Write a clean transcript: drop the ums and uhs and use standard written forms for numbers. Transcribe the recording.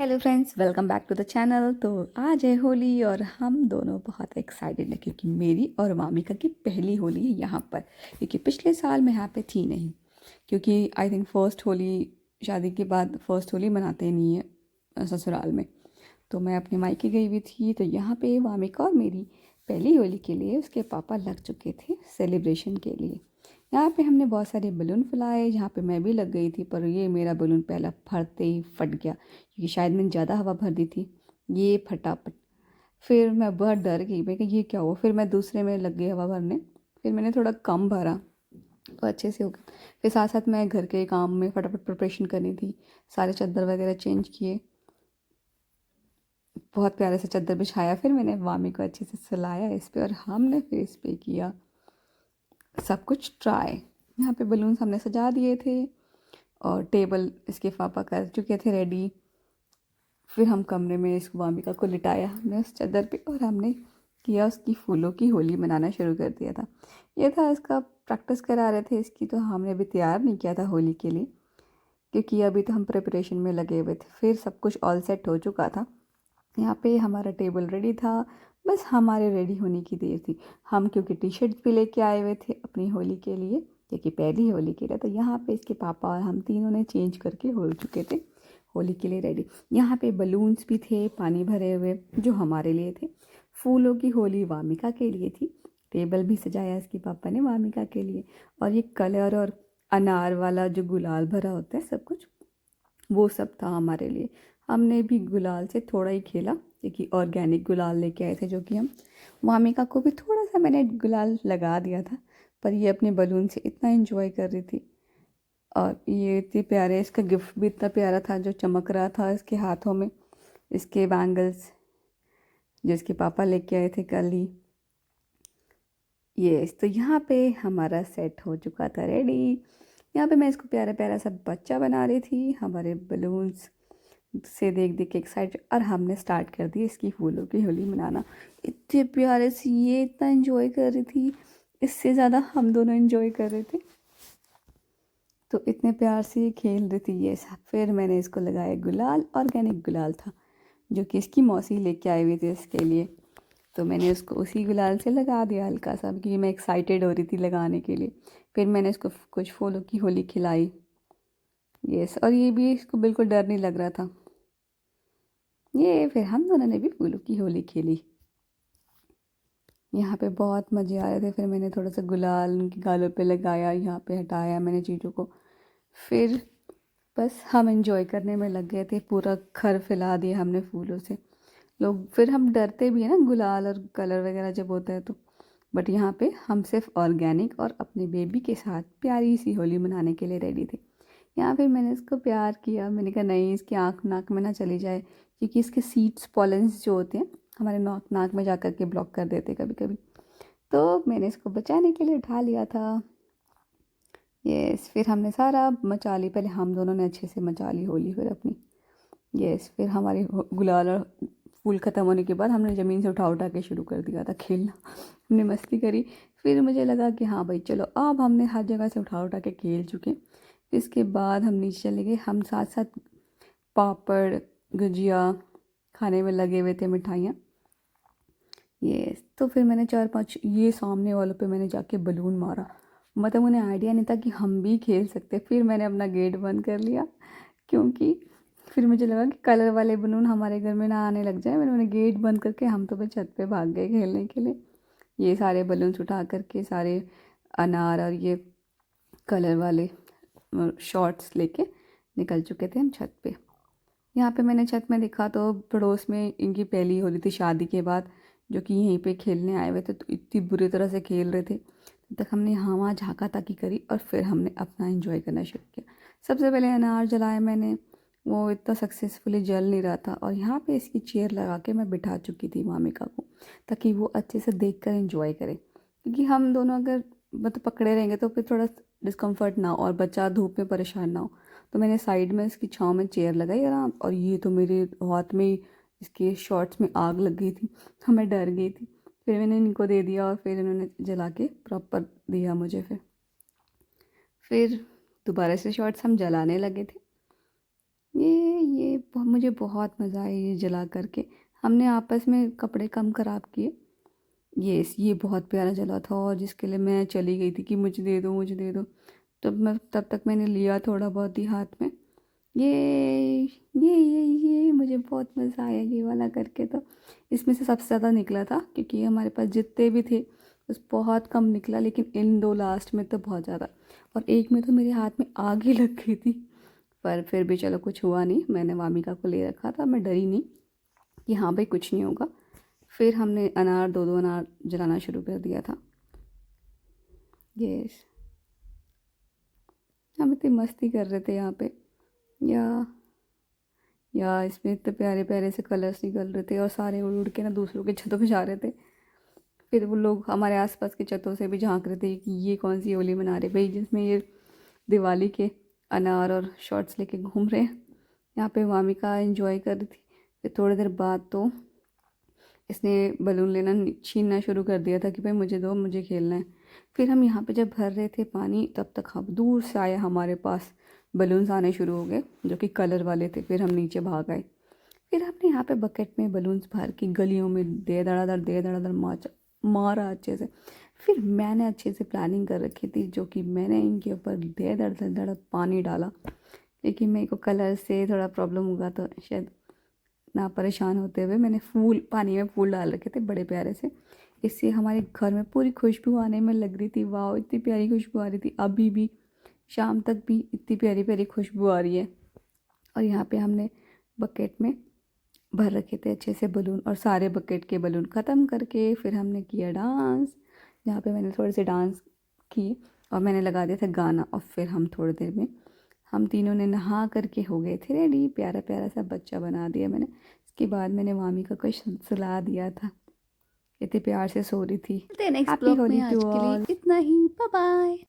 Hello friends, welcome back to the channel. तो आज है होली और हम दोनों बहुत एक्साइटेड हैं क्योंकि मेरी और मामिका की पहली होली है यहाँ पर। क्योंकि पिछले साल मैं यहाँ पे थी नहीं, क्योंकि आई थिंक फर्स्ट होली शादी के बाद फर्स्ट होली मनाते नहीं है ससुराल में। तो मैं अपने मायके गई हुई थी, तो यहाँ पे वामिका और मेरी पहली होली के लिए उसके पापा लग चुके थे सेलिब्रेशन के लिए। यहाँ पे हमने बहुत सारे बलून फुलाए, जहाँ पे मैं भी लग गई थी, पर ये मेरा बलून पहला फटते ही फट गया क्योंकि शायद मैंने ज़्यादा हवा भर दी थी। ये फटाफट, फिर मैं बहुत डर गई, मैं कि ये क्या हुआ। फिर मैं दूसरे में लग गई हवा भरने, फिर मैंने थोड़ा कम भरा तो अच्छे से हो गया। फिर साथ साथ मैं घर के काम में फटाफट प्रिपरेशन करनी थी, सारे चादर वगैरह चेंज किए, बहुत प्यारे से चादर बिछाया। फिर मैंने वामी को अच्छे से सुलाया इस पे और हमने फिर इस पे किया सब कुछ ट्राई। यहाँ पे बलून्स हमने सजा दिए थे और टेबल इसके पापा कर चुके थे रेडी। फिर हम कमरे में इस वामिका को लिटाया हमने उस चादर पे और हमने किया उसकी फूलों की होली मनाना शुरू कर दिया था। ये था इसका प्रैक्टिस करा रहे थे इसकी, तो हमने अभी तैयार नहीं किया था होली के लिए क्योंकि अभी तो हम प्रिपरेशन में लगे हुए थे। फिर सब कुछ ऑल सेट हो चुका था, यहाँ पे हमारा टेबल रेडी था, बस हमारे रेडी होने की देर थी। हम क्योंकि टी शर्ट भी लेके आए हुए थे अपनी होली के लिए, क्योंकि पहली होली के लिए, तो यहाँ पे इसके पापा और हम तीनों ने चेंज करके हो चुके थे होली के लिए रेडी। यहाँ पे बलून्स भी थे पानी भरे हुए जो हमारे लिए थे। फूलों की होली वामिका के लिए थी। टेबल भी सजाया इसके पापा ने वामिका के लिए। और ये कलर और अनार वाला जो गुलाल भरा होता है सब कुछ, वो सब था हमारे लिए। हमने भी गुलाल से थोड़ा ही खेला क्योंकि ऑर्गेनिक गुलाल लेके आए थे, जो कि हम वामिका को भी थोड़ा सा मैंने गुलाल लगा दिया था, पर ये अपने बलून से इतना एंजॉय कर रही थी। और ये इतने प्यारे, इसका गिफ्ट भी इतना प्यारा था जो चमक रहा था इसके हाथों में, इसके बैंगल्स जो इसके पापा लेके आए थे कल ही। ये तो यहाँ पे हमारा सेट हो चुका था रेडी। यहाँ पे मैं इसको प्यारा प्यारा सा बच्चा बना रही थी हमारे बलून्स से देख देख के एक्साइटेड, और हमने स्टार्ट कर दी इसकी फूलों की होली मनाना। इतने प्यारे से ये इतना एंजॉय कर रही थी, इससे ज़्यादा हम दोनों एंजॉय कर रहे थे। तो इतने प्यार से ये खेल रही थी ये सब। फिर मैंने इसको लगाया गुलाल, ऑर्गेनिक गुलाल था जो कि इसकी मौसी लेके आई हुई थी इसके लिए। तो मैंने उसको उसी गुलाल से लगा दिया हल्का सा, क्योंकि मैं एक्साइटेड हो रही थी लगाने के लिए। फिर मैंने इसको कुछ फूलों की होली खिलाई। यस, और ये भी इसको बिल्कुल डर नहीं लग रहा था। ये फिर हम दोनों ने भी फूलों की होली खेली। यहाँ पे बहुत मज़े आ रहे थे। फिर मैंने थोड़ा सा गुलाल उनके गालों पे लगाया, यहाँ पे हटाया मैंने चीज़ों को। फिर बस हम एंजॉय करने में लग गए थे, पूरा घर फैला दिया हमने फूलों से। लोग, फिर हम डरते भी हैं ना गुलाल और कलर वगैरह जब होता है तो, बट यहाँ पे हम सिर्फ ऑर्गेनिक और अपने बेबी के साथ प्यारी सी होली मनाने के लिए रेडी थे। यहाँ पे मैंने इसको प्यार किया, मैंने कहा नहीं इसकी आँख नाक में ना चली जाए, क्योंकि इसके सीड्स पॉलेंस जो होते हैं हमारे नाक नाक में जा कर के ब्लॉक कर देते कभी कभी। तो मैंने इसको बचाने के लिए उठा लिया था। यस, फिर हमने सारा मचा ली, पहले हम दोनों ने अच्छे से मचा ली होली फिर अपनी। यस, फिर हमारी गुलाल और फूल ख़त्म होने के बाद हमने ज़मीन से उठा उठा के शुरू कर दिया था खेलना। हमने मस्ती करी। फिर मुझे लगा कि हाँ भाई चलो, अब हमने हर जगह से उठा उठा के खेल चुके। इसके बाद हम नीचे चले गए, हम साथ साथ पापड़ गुजिया खाने में लगे हुए थे, मिठाइयाँ। ये तो फिर मैंने 4-5 ये सामने वालों पे मैंने जाके बलून मारा, मतलब उन्हें आइडिया नहीं था कि हम भी खेल सकते। फिर मैंने अपना गेट बंद कर लिया, क्योंकि फिर मुझे लगा कि कलर वाले बलून हमारे घर में ना आने लग जाए। मैंने उन्हें गेट बंद करके हम तो फिर छत पे भाग गए खेलने के लिए। ये सारे बलून्स उठा करके सारे अनार और ये कलर वाले शॉर्ट्स लेके निकल चुके थे हम छत पे। यहाँ पे मैंने छत में देखा तो पड़ोस में इनकी पहली होली थी शादी के बाद, जो कि यहीं पे खेलने आए हुए थे, तो इतनी बुरी तरह से खेल रहे थे। तब तक हमने यहाँ वहाँ झाँका ताकी करी और फिर हमने अपना एंजॉय करना शुरू किया। सबसे पहले अनार जलाया मैंने, वो इतना सक्सेसफुली जल नहीं रहा था, और यहाँ पे इसकी चेयर लगा के मैं बिठा चुकी थी मामिका को, ताकि वो अच्छे से देख कर इंजॉय करे। क्योंकि हम दोनों अगर मतलब पकड़े रहेंगे तो फिर थोड़ा डिस्कम्फर्ट ना हो और बच्चा धूप में परेशान ना हो। तो मैंने साइड में इसकी छाँव में चेयर लगाई आराम, और ये तो मेरे हाथ में ही इसके शॉर्ट्स में आग लग गई थी, तो मैं डर गई थी। फिर मैंने इनको दे दिया और फिर इन्होंने जला के प्रॉपर दिया मुझे। फिर दोबारा से शॉर्ट्स हम जलाने लगे थे। मुझे बहुत मज़ा आया ये जला करके। हमने आपस में कपड़े कम ख़राब किए। ये बहुत प्यारा जला था और जिसके लिए मैं चली गई थी कि मुझे दे दो, मुझे दे दो। तब तक मैंने लिया थोड़ा बहुत ही हाथ में। ये ये मुझे बहुत मज़ा आया ये वाला करके। तो इसमें से सबसे ज़्यादा निकला था क्योंकि हमारे पास जितने भी थे बस बहुत कम निकला, लेकिन इन 2 लास्ट में तो बहुत ज़्यादा। और एक में तो मेरे हाथ में आग ही लग गई थी, पर फिर भी चलो कुछ हुआ नहीं। मैंने वामिका को ले रखा था, मैं डरी नहीं कि हाँ भाई कुछ नहीं होगा। फिर हमने अनार 2-2 अनार जलाना शुरू कर दिया था। यस, हम इतनी मस्ती कर रहे थे यहाँ पे। या इसमें इतने प्यारे प्यारे से कलर्स निकल रहे थे और सारे उड़ उड़ के ना दूसरों के छतों पे जा रहे थे। फिर वो लोग हमारे आसपास के छतों से भी झांक रहे थे कि ये कौन सी होली मना रहे भाई, जिसमें ये दिवाली के अनार और शॉर्ट्स लेके घूम रहे हैं। यहाँ पे वामिका एंजॉय कर रही थी। फिर थोड़ी देर बाद तो इसने बलून लेना छीनना शुरू कर दिया था कि भाई मुझे दो, मुझे खेलना है। फिर हम यहाँ पे जब भर रहे थे पानी, तब तक हम दूर से आया हमारे पास बलून्स आने शुरू हो गए जो कि कलर वाले थे। फिर हम नीचे भाग आए। फिर हमने यहाँ पे बकेट में बलून्स भर के गलियों में दे धड़ाधड़ मारा अच्छे से। फिर मैंने अच्छे से प्लानिंग कर रखी थी, जो कि मैंने इनके ऊपर दे धड़ पानी डाला। लेकिन मेरे को कलर से थोड़ा प्रॉब्लम हुआ, तो शायद ना परेशान होते हुए मैंने पानी में फूल डाल रखे थे बड़े प्यारे से। इससे हमारे घर में पूरी खुशबू आने में लग रही थी। वाह, इतनी प्यारी खुशबू आ रही थी। अभी भी शाम तक भी इतनी प्यारी प्यारी खुशबू आ रही है। और यहाँ पे हमने बकेट में भर रखे थे अच्छे से बलून, और सारे बकेट के बलून ख़त्म करके फिर हमने किया डांस, जहाँ पे मैंने थोड़े से डांस किए और मैंने लगा दिया था गाना। और फिर हम थोड़ी देर में हम तीनों ने नहा करके हो गए थे रेडी। प्यारा प्यारा सा बच्चा बना दिया मैंने। इसके बाद मैंने वामिका को सुला दिया था, इतने प्यार से सो रही थी। नेक्स्ट हैप्पी ब्लॉग में होली आज टू के लिए ऑल। इतना ही। Bye bye.